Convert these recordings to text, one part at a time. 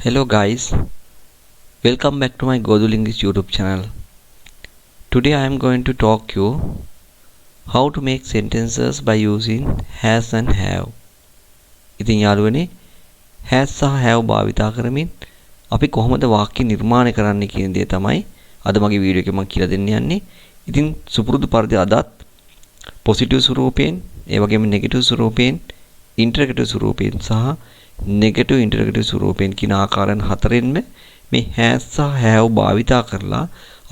Hello guys, welcome back to my GoDul English YouTube channel. Today I am going to talk you how to make sentences by using has and have. ඉතින් යාළුවනේ has සහ have භාවිතා කරමින් අපි කොහොමද වාක්‍ය නිර්මාණය කරන්න කියන දේ තමයි අද මගේ වීඩියෝ එකේ මම කියලා දෙන්න යන්නේ. ඉතින් සුපුරුදු පරිදි අදත් පොසිටිව් ස්වරූපයෙන්, ඒ වගේම නෙගටිව් ස්වරූපයෙන්, ඉන්ටර්ගේටිව් ස්වරූපයෙන් සහ නෙගටිව් ඉන්ටර්ගේටිව් ස්වරූපයෙන් කියන ආකාරයන් හතරෙන්ම මේ has සහ have භාවිතා කරලා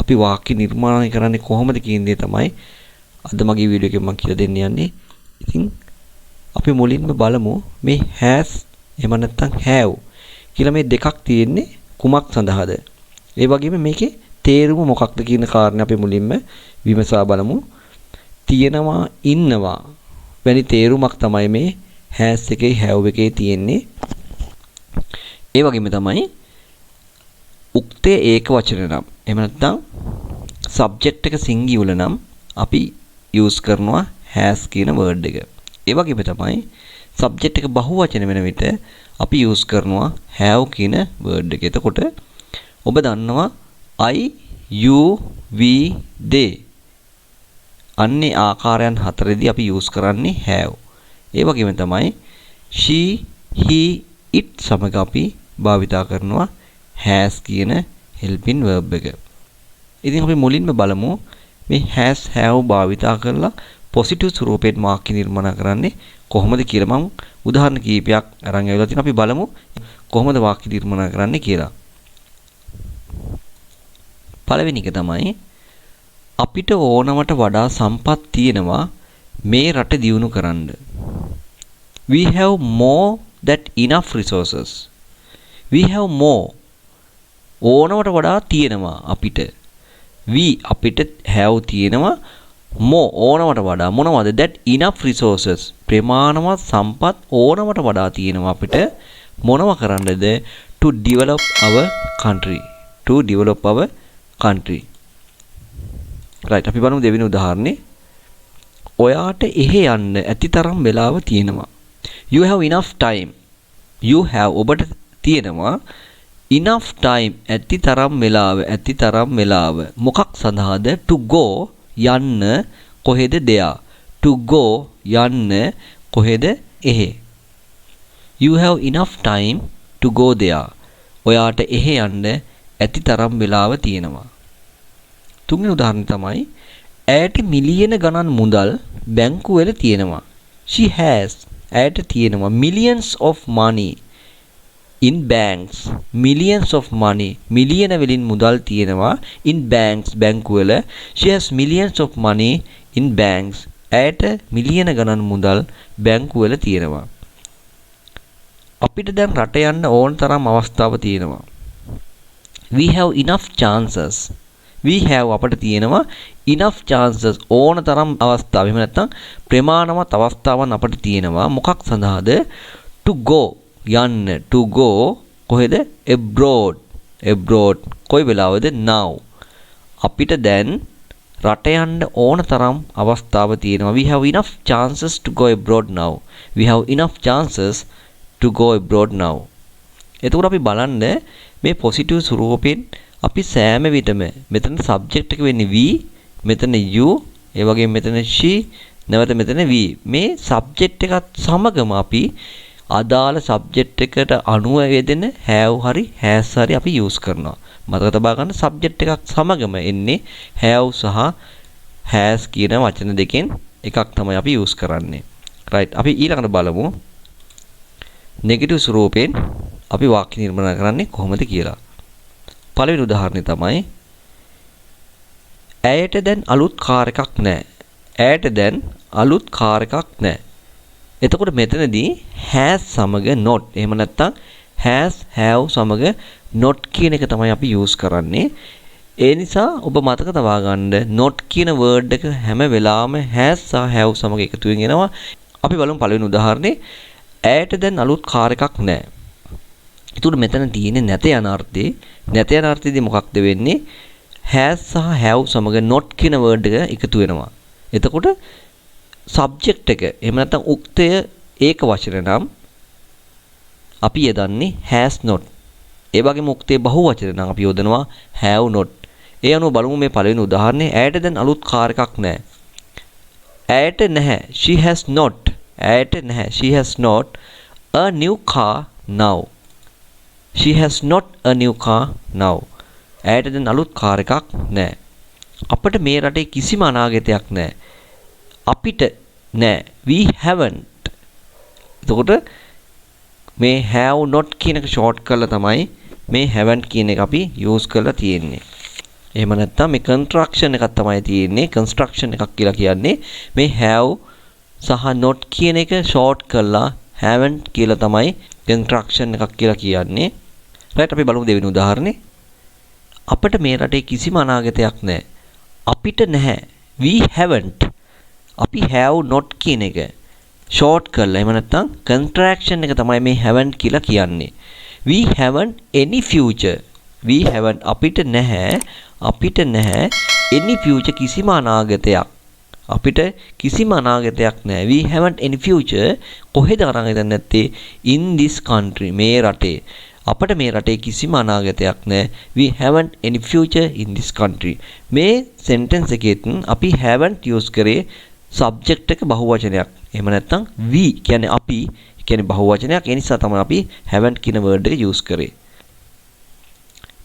අපි වාක්‍ය නිර්මාණය කරන්නේ කොහොමද කියන දේ තමයි අද මගේ වීඩියෝ එකෙන් මම කියලා දෙන්න යන්නේ. ඉතින් අපි මුලින්ම බලමු මේ has එහෙම නැත්නම් have කියලා මේ දෙකක් තියෙන්නේ කුමක් සඳහාද? ඒ වගේම මේකේ තේරුම මොකක්ද කියන කාරණේ අපි මුලින්ම විමසා බලමු. තියෙනවා ඉන්නවා වැනි තේරුමක් තමයි මේ has එකේ have එකේ තියෙන්නේ. ඒ වගේම තමයි උක්තේ ඒක වචන නම් එහෙම නැත්නම් subject එක singular නම් අපි use කරනවා has කියන word එක. ඒ වගේම තමයි subject එක බහුවචන වෙන විට අපි use කරනවා have කියන word එක. එතකොට ඔබ දන්නවා I you we they අන්නේ ආකාරයන් හතරෙදී අපි use කරන්නේ have. ඒ වගේම තමයි she he it සමග අපි භාවිතා කරනවා has කියන helping verb එක. ඉතින් අපි මුලින්ම බලමු මේ has have භාවිතා කරලා positive ස්වරූපයෙන් වාක්‍ය නිර්මාණය කරන්නේ කොහොමද කියලා. මම උදාහරණ කීපයක් අරන් ආවිලා තියෙනවා. අපි බලමු කොහොමද වාක්‍ය නිර්මාණය කරන්නේ කියලා. පළවෙනි එක තමයි අපිට ඕනවට වඩා සම්පත් තියෙනවා මේ රට දියුණු කරන්න. We have more than enough resources. We have more. ඕනවට වඩා තියෙනවා අපිට. We අපිට have තියෙනවා more ඕනවට වඩා මොනවද? that enough resources. ප්‍රමාණවත් සම්පත් ඕනවට වඩා තියෙනවා අපිට. මොනව කරන්නද? to develop our country. To develop our country. right අපි බලමු දෙවෙනි උදාහරණේ. ඔයාට එහෙ යන්න ඇතිතරම් වෙලාව තියෙනවා. You have enough time. You have ඔබට තියෙනවා enough time ඇතිතරම් වෙලාව මොකක් සඳහාද? to go යන්න කොහෙද? there. to go යන්න කොහෙද? එහෙ. You have enough time to go there. ඔයාට එහෙ යන්න ඇතිතරම් වෙලාව තියෙනවා. තුන්වෙනි උදාහරණය තමයි ඇයට මිලියන ගණන් මුදල් බැංකුවල තියෙනවා. She has ඇයට තියෙනවා millions of money in banks. millions of money මිලියන වලින් මුදල් තියෙනවා in banks බැංකුවල. She has millions of money in banks. ඇයට මිලියන ගණන් මුදල් බැංකුවල තියෙනවා. අපිට දැන් රට යන්න ඕන තරම් අවස්ථාව තියෙනවා. We have enough chances. We have අපට තියෙනවා enough chances ඕන තරම් අවස්ථා. එහෙම නැත්නම් ප්‍රමාණවත් අවස්ථාවන් අපට තියෙනවා. මොකක් සඳහාද? to go යන්න. to go කොහෙද? abroad. abroad කොයි වෙලාවද? now. අපිට දැන් රට යන්න ඕන තරම් අවස්ථාව තියෙනවා. We have enough chances to go abroad now. We have enough chances to go abroad now. එතකොට අපි බලන්න මේ positive ස්වරූපයෙන් අපි සෑම විටම මෙතන subject එක වෙන්නේ we, මෙතන you, ඒ වගේම මෙතන she, නැවත මෙතන we. මේ subject එකත් සමගම අපි අදාළ subject එකට අනුව යෙදෙන have හරි has හරි අපි use කරනවා. මතක තබා ගන්න subject එකක් සමගම එන්නේ have සහ has කියන වචන දෙකෙන් එකක් තමයි අපි use කරන්නේ. right අපි ඊළඟට බලමු negative ස්වරූපයෙන් අපි වාක්‍ය නිර්මාණය කරන්නේ කොහොමද කියලා. පළවෙනි උදාහරණය තමයි ඇයට දැන් අලුත් කාර් එකක් නැහැ. ඇයට දැන් අලුත් කාර් එකක් නැහැ. එතකොට මෙතනදී has සමග not එහෙම නැත්නම් has have සමග not කියන එක තමයි අපි use කරන්නේ. ඒ නිසා ඔබ මතක තබා ගන්න not කියන word එක හැම වෙලාවෙම has සහ have සමග එකතු වෙගෙන එනවා. අපි බලමු පළවෙනි උදාහරණේ. ඇයට දැන් අලුත් කාර් එකක් නැහැ. ඒතුළු මෙතන තියෙන්නේ නැත යන අර්ථේ. නැත යන අර්ථයේදී මොකක්ද වෙන්නේ? has සහ have සමග not කියන word එක එකතු වෙනවා. එතකොට subject එක එහෙම නැත්නම් උක්තය ඒක වචන නම් අපි යදන්නේ has not. ඒ වගේම උක්තේ බහුවචන නම් අපි යොදනවා have not. ඒ අනුව බලමු මේ පළවෙනි උදාහරණය. ඇයට දැන් අලුත් කාර් එකක් නැහැ. ඇයට නැහැ. She has not. ඇයට නැහැ. She has not a new car now. She has not a new car now. ඇයට දැන් අලුත් කාර් එකක් නැහැ. අපිට මේ රටේ කිසිම අනාගතයක් නැහැ. අපිට නැහැ. We haven't. එතකොට මේ have not කියන එක ෂෝට් කරලා තමයි මේ haven't කියන එක අපි යූස් කරලා තියෙන්නේ. එහෙම නැත්නම් මේ කන්ස්ට්‍රක්ෂන් එකක් තමයි තියෙන්නේ. කන්ස්ට්‍රක්ෂන් එකක් කියලා කියන්නේ මේ have සහ not කියන එක ෂෝට් කරලා haven't කියලා තමයි කන්ස්ට්‍රක්ෂන් එකක් කියලා කියන්නේ. right අපි බලමු දෙවෙනි උදාහරණේ. අපිට මේ රටේ කිසිම අනාගතයක් නැහැ. අපිට නැහැ. We haven't. අපි have not කියන එක ෂෝට් කරලා එහෙම නැත්නම් කන්ට්‍රැක්ෂන් එක තමයි මේ haven't කියලා කියන්නේ. We haven't any future. We haven't අපිට නැහැ any future කිසිම අනාගතයක්. අපිට කිසිම අනාගතයක් නැහැ. We haven't any future කොහෙද අනාගතයක් නැත්තේ? In this country මේ රටේ. අපිට මේ රටේ කිසිම අනාගතයක් නැහැ. We haven't any future in this country. මේ sentence එකෙත් අපි haven't use කරේ subject එක බහුවචනයක්. එහෙම නැත්නම් we කියන්නේ අපි කියන්නේ බහුවචනයක්. ඒ නිසා තමයි අපි haven't කියන word එක use කරේ.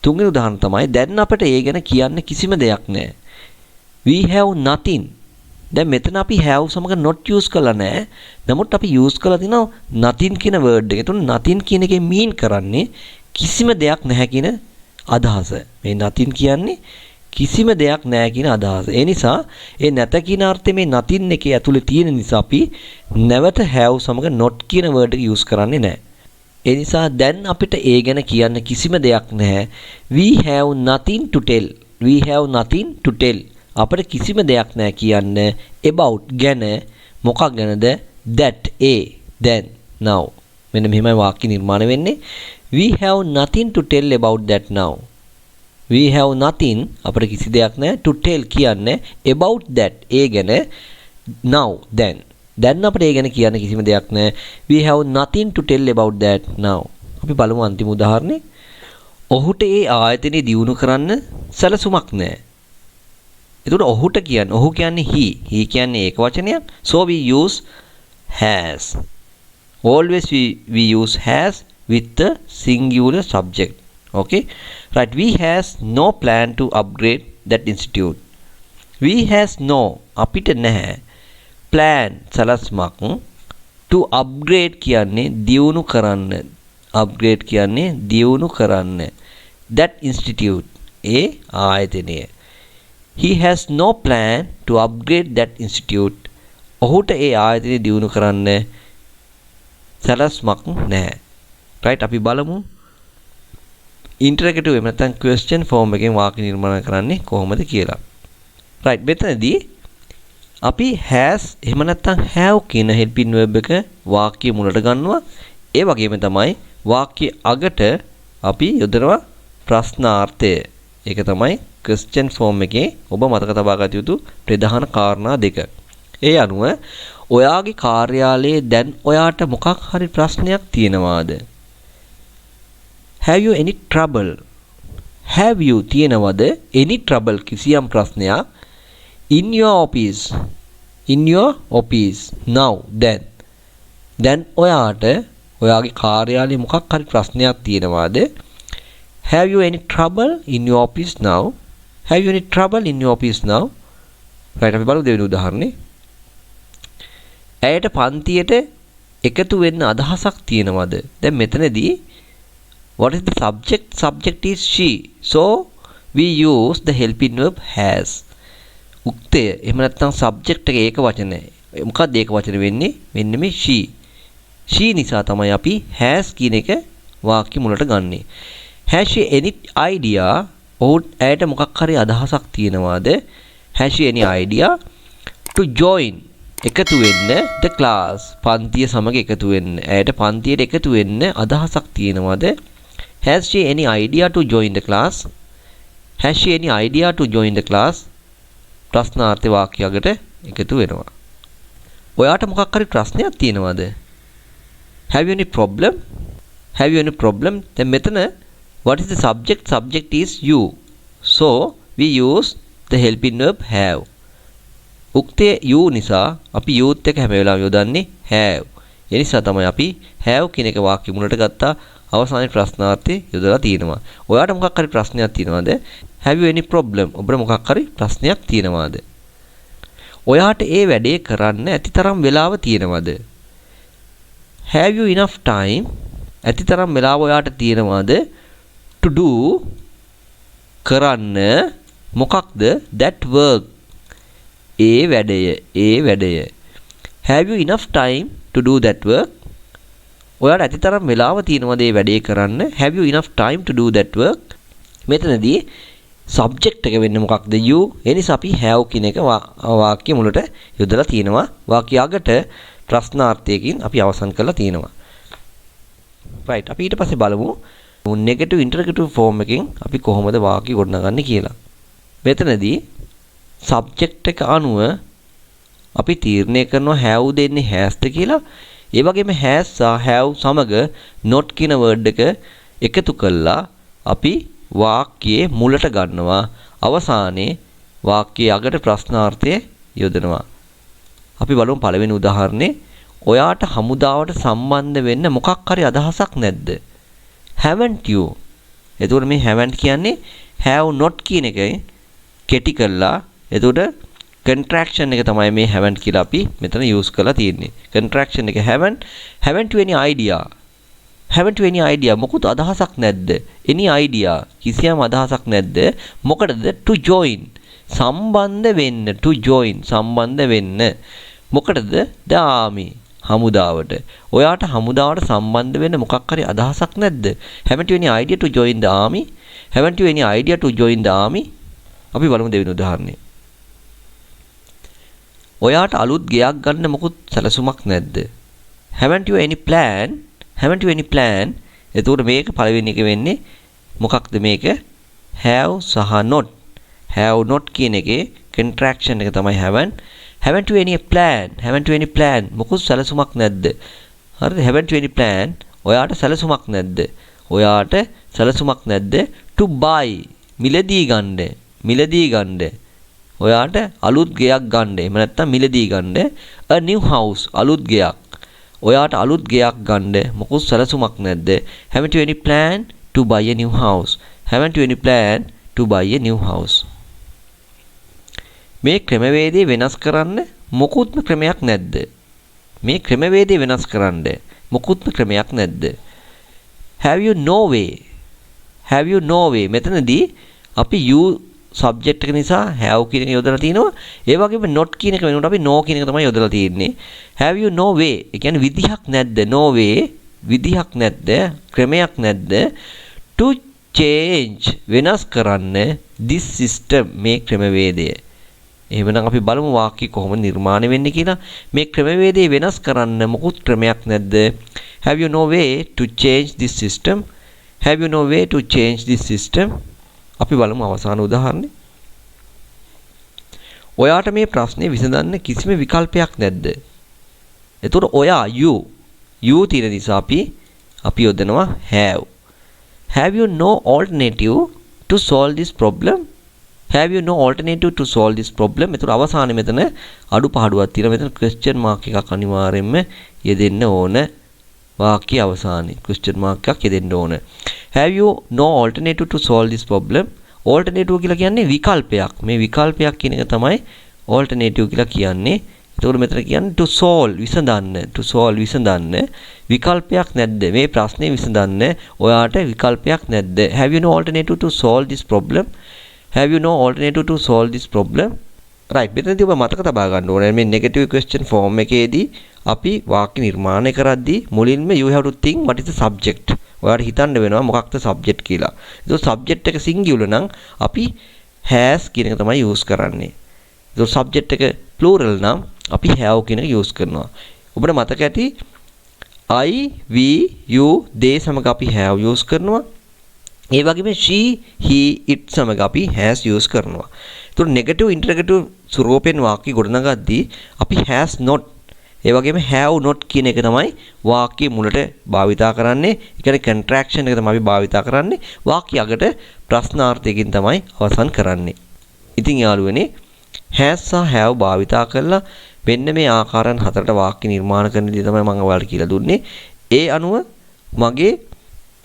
තුන්වෙනි උදාහරණ තමයි දැන් අපිට ඒ ගැන කියන්න කිසිම දෙයක් නැහැ. We have nothing. දැන් මෙතන අපි have සමග not use කරලා නැහැ. නමුත් අපි use කරලා තිනවා nothing කියන word එක. එතකොට nothing කියන එකේ mean කරන්නේ කිසිම දෙයක් නැහැ කියන අදහස. මේ nothing කියන්නේ කිසිම දෙයක් නැහැ කියන අදහස. ඒ නිසා ඒ නැත කියන අර්ථය මේ nothing එකේ ඇතුලේ තියෙන නිසා අපි නැවත have සමග not කියන word එක use කරන්නේ නැහැ. ඒ නිසා දැන් අපිට ඒ ගැන කියන්න කිසිම දෙයක් නැහැ. We have nothing to tell. We have nothing to tell. අපිට කිසිම දෙයක් නැහැ කියන්න about ගැන. මොකක් ගැනද? that then now. මෙන්න මෙහෙමයි වාක්‍ය නිර්මාණය වෙන්නේ. We have nothing to tell about that now. We have nothing අපිට කිසි දෙයක් නැහැ to tell කියන්න about that ඒ ගැන now then. දැන් අපිට ඒ ගැන කියන්න කිසිම දෙයක් නැහැ. We have nothing to tell about that now. අපි බලමු අන්තිම උදාහරණේ. ඔහුට ඒ ආයතනය දියුණු කරන්න සැලසුමක් නැහැ. එතකොට ඔහුට කියන්නේ ඔහු කියන්නේ he කියන්නේ ඒක වචනයක්. So we use has. Always we use has with the singular subject. Okay? Right, we has no plan to upgrade that institute. We has no අපිට නැහැ plan සලස්මක් to upgrade කියන්නේ දියුණු කරන්න. upgrade කියන්නේ දියුණු කරන්න. that institute ඒ ආයතනය. He has no plan to upgrade that institute. ඔහුට ඒ ආයතනය දියුණු කරන්න සලස්මක් නැහැ. right අපි බලමු interrogative එහෙම නැත්නම් question form එකෙන් වාක්‍ය නිර්මාණය කරන්නේ කොහොමද කියලා. right මෙතනදී අපි has එහෙම නැත්නම් have කියන helping verb එක වාක්‍ය මුලට ගන්නවා. ඒ වගේම තමයි වාක්‍ය අගට අපි යොදනවා ප්‍රශ්නාර්ථය. ඒක තමයි question form එකේ ඔබ මතක තබා ගත යුතු ප්‍රධාන කාරණා දෙක. ඒ අනුව ඔයාගේ කාර්යාලයේ දැන් ඔයාට මොකක් හරි ප්‍රශ්නයක් තියෙනවාද? Have you any trouble? Have you තියෙනවද any trouble කිසියම් ප්‍රශ්නයක් in your office? In your office now then. දැන් ඔයාට ඔයාගේ කාර්යාලයේ මොකක් හරි ප්‍රශ්නයක් තියෙනවද? Have you any trouble in your office now? Have you any trouble in your office now? right අපි බලමු දෙවෙනි උදාහරණේ. ඇයට පන්තියට එකතු වෙන්න අදහසක් තියෙනවද? දැන් මෙතනදී what is the subject? Subject is she. So we use the helping verb has. උක්තය එහෙම නැත්නම් subject එක ඒක වචනය. මොකක්ද ඒක වචන වෙන්නේ? මෙන්න මේ she. she නිසා තමයි අපි has කියන එක වාක්‍ය මුලට ගන්නෙ. Has she any idea? ඇයට මොකක් හරි අදහසක් තියෙනවද? Has she any idea to join? එකතු වෙන්න the class. පන්තිය සමග එකතු වෙන්න. ඇයට පන්තියට එකතු වෙන්න අදහසක් තියෙනවද? Has she any idea to join the class? Has she any idea to join the class? ප්‍රශ්නාර්ථ වාක්‍යයකට එකතු වෙනවා. ඔයාට මොකක් හරි ප්‍රශ්නයක් තියෙනවද? Have you any problem? Have you any problem? දැන් මෙතන What is the subject? Subject is you. So we use the helping verb have. උක්තේ you නිසා අපි youth එක හැම වෙලාවෙම යොදන්නේ have. ඒ නිසා තමයි අපි have කියන එක වාක්‍ය මුලට ගත්තා. අවසානයේ ප්‍රශ්නාර්ථය යොදලා තියෙනවා. ඔයාට මොකක් හරි ප්‍රශ්නයක් තියෙනවද? Have you any problem? ඔබට මොකක් හරි ප්‍රශ්නයක් තියෙනවද? ඔයාට ඒ වැඩේ කරන්න ඇතිතරම් වෙලාව තියෙනවද? Have you enough time? ඇතිතරම් වෙලාව ඔයාට තියෙනවද to do කරන්න මොකක්ද that work A වැඩය have you enough time to do that work ඔයාට ඇතිතරම් වෙලාව තියෙනවද මේ වැඩේ කරන්න have you enough time to do that work මෙතනදී subject එක වෙන්නේ මොකක්ද you ඒ නිසා අපි have කියන එක වාක්‍ය මුලට යොදලා තියෙනවා වාක්‍ය අගට ප්‍රශ්නාර්ථයකින් අපි අවසන් කරලා තියෙනවා right අපි ඊට පස්සේ බලමු negative interrogative form එකෙන් අපි කොහොමද වාක්‍ය ගොඩනගන්නේ කියලා මෙතනදී subject එක අනුව අපි තීරණය කරනවා have දෙන්නේ has ද කියලා ඒ වගේම has සහ have සමග not කියන word එක එකතු කළා අපි වාක්‍යයේ මුලට ගන්නවා අවසානයේ වාක්‍යයේ අගට ප්‍රශ්නාර්ථය යොදනවා අපි බලමු පළවෙනි උදාහරණේ ඔයාට හමුදාවට සම්බන්ධ වෙන්න මොකක් හරි අදහසක් නැද්ද haven't you එතකොට මේ haven't කියන්නේ have not කියන එකයි කෙටි කරලා එතකොට contraction එක තමයි මේ haven't කියලා අපි මෙතන use කරලා තියෙන්නේ contraction එක haven't you any idea මොකුත් අදහසක් නැද්ද any idea කිසියම් අදහසක් නැද්ද මොකටද to join සම්බන්ධ වෙන්න to join සම්බන්ධ වෙන්න මොකටද the army හමුදාවට ඔයාට හමුදාවට සම්බන්ධ වෙන්න මොකක් හරි අදහසක් නැද්ද haven't you any idea to join the army අපි බලමු දෙවෙනි උදාහරණය ඔයාට අලුත් ගෙයක් ගන්න මොකුත් සැලසුමක් නැද්ද haven't you any plan එතකොට මේක පළවෙනි එක වෙන්නේ මොකක්ද මේක have සහ not කියන එකේ contraction එක තමයි haven't you any plan මොකුත් සැලසුමක් නැද්ද හරිද haven't you any plan ඔයාට සැලසුමක් නැද්ද to buy මිලදී ගන්න ඔයාට අලුත් ගෙයක් ගන්න එහෙම නැත්නම් මිලදී ගන්න a new house අලුත් ගෙයක් ඔයාට අලුත් ගෙයක් ගන්න මොකුත් සැලසුමක් නැද්ද haven't you any plan to buy a new house මේ ක්‍රමවේදය වෙනස් කරන්න මොකුත්ම ක්‍රමයක් නැද්ද have you no way මෙතනදී අපි you subject එක නිසා have කියන එක යොදලා තිනවා ඒ වගේම not කියන එක වෙනකොට අපි no කියන එක තමයි යොදලා තියෙන්නේ have you no way ඒ කියන්නේ විදිහක් නැද්ද ක්‍රමයක් නැද්ද to change වෙනස් කරන්න this system මේ ක්‍රමවේදය එහෙමනම් අපි බලමු වාක්‍ය කොහොමද නිර්මාණය වෙන්නේ කියලා මේ ක්‍රමවේදය වෙනස් කරන්න මොකුත් ක්‍රමයක් නැද්ද have you no way to change this system අපි බලමු අවසාන උදාහරණය ඔයාට මේ ප්‍රශ්නේ විසඳන්න කිසිම විකල්පයක් නැද්ද එතකොට ඔයා you තියෙන නිසා අපි යොදනවා have you no alternative to solve this problem එතකොට අවසානයේ මෙතන අඩුපාඩුවක් තියෙනවා මෙතන question mark එකක් අනිවාර්යයෙන්ම යෙදෙන්න ඕන වාක්‍ය අවසානයේ question mark එකක් යෙදෙන්න ඕන have you no alternative to solve this problem alternative කියලා කියන්නේ විකල්පයක් මේ විකල්පයක් කියන එක තමයි alternative කියලා කියන්නේ එතකොට මෙතන කියන්නේ to solve විසඳන්න විකල්පයක් නැද්ද මේ ප්‍රශ්නේ විසඳන්න ඔයාට විකල්පයක් නැද්ද have you no alternative to solve this problem right මෙතනදී ඔබ මතක තබා ගන්න ඕනේ මේ negative question form එකේදී අපි වාක්‍ය නිර්මාණය කරද්දී මුලින්ම you have to think what is the subject ඔයාලට හිතන්න වෙනවා මොකක්ද subject කියලා. ඒක subject එක singular නම් අපි has කියන එක තමයි use කරන්නේ. ඒක subject එක plural නම් අපි have කියන එක use කරනවා. ඔබට මතක ඇති I, we, you, they සමග අපි have use කරනවා. ඒ වගේම she, he, it සමග අපි has use කරනවා. ඒතකොට negative interrogative ස්වරූපයෙන් වාක්‍ය ගොඩනගද්දී අපි has not ඒ වගේම have not කියන එක තමයි වාක්‍ය මුලට භාවිතා කරන්නේ. ඒ කියන්නේ contraction එක තමයි අපි භාවිතා කරන්නේ. වාක්‍ය අගට ප්‍රශ්නාර්ථයකින් තමයි අවසන් කරන්නේ. ඉතින් යාළුවනේ has සහ have භාවිතා කරලා මෙන්න මේ ආකාරයන් හතරට වාක්‍ය නිර්මාණ කරන විදිහ තමයි මම ඔයාලට කියලා දුන්නේ. ඒ අනුව මගේ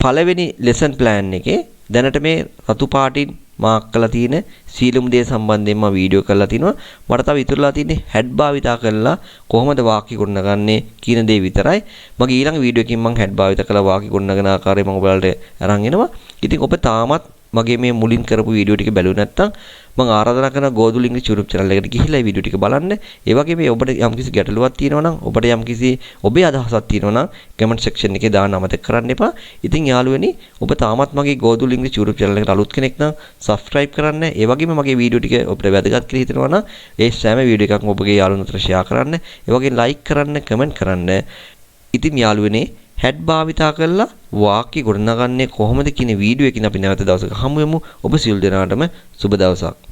පළවෙනි lesson plan එකේ දැනට මේ රතු පාටින් මාක් කරලා තියෙන සීලුම් දේ සම්බන්ධයෙන් මම වීඩියෝ කරලා තිනවා. මට තව ඉතුරුලා තියෙන්නේ had භාවිතා කරලා කොහොමද වාක්‍ය ගොඩනගන්නේ කියන දේ විතරයි. මගේ ඊළඟ වීඩියෝ එකකින් මම had භාවිතා කරලා වාක්‍ය ගොඩනගන ආකාරය මම ඔයාලට අරන් එනවා. ඉතින් ඔබ තාමත් මගේ මේ මුලින් කරපු වීඩියෝ ටික බැලුවේ නැත්නම් මම ආරාධනා කරන GoDul English YouTube channel එකට ගිහිල්ලා මේ වීඩියෝ ටික බලන්න. ඒ වගේම ඔබට යම්කිසි ගැටලුවක් තියෙනවා නම් ඔබට යම්කිසි ඔබේ අදහසක් තියෙනවා නම් comment section එකේ දාන්න අමතක කරන්න එපා. ඉතින් යාළුවනි ඔබ තාමත් මගේ GoDul English YouTube channel එකට අලුත් කෙනෙක් නම් subscribe කරන්න. ඒ වගේම මගේ වීඩියෝ ටික ඔබට වැදගත් කියලා හිතෙනවා නම් ඒ සෑම වීඩියෝ එකක්ම ඔබගේ යාළුවන්ට share කරන්න. ඒ වගේම like කරන්න, comment කරන්න. ඉතින් යාළුවනේ had භාවිතා කරලා වාක්‍ය ගොඩනගන්නේ කොහොමද කියන වීඩියෝ එකකින් අපි නැවත දවසක හමු වෙමු. ඔබ සියලු දෙනාටම සුබ දවසක්.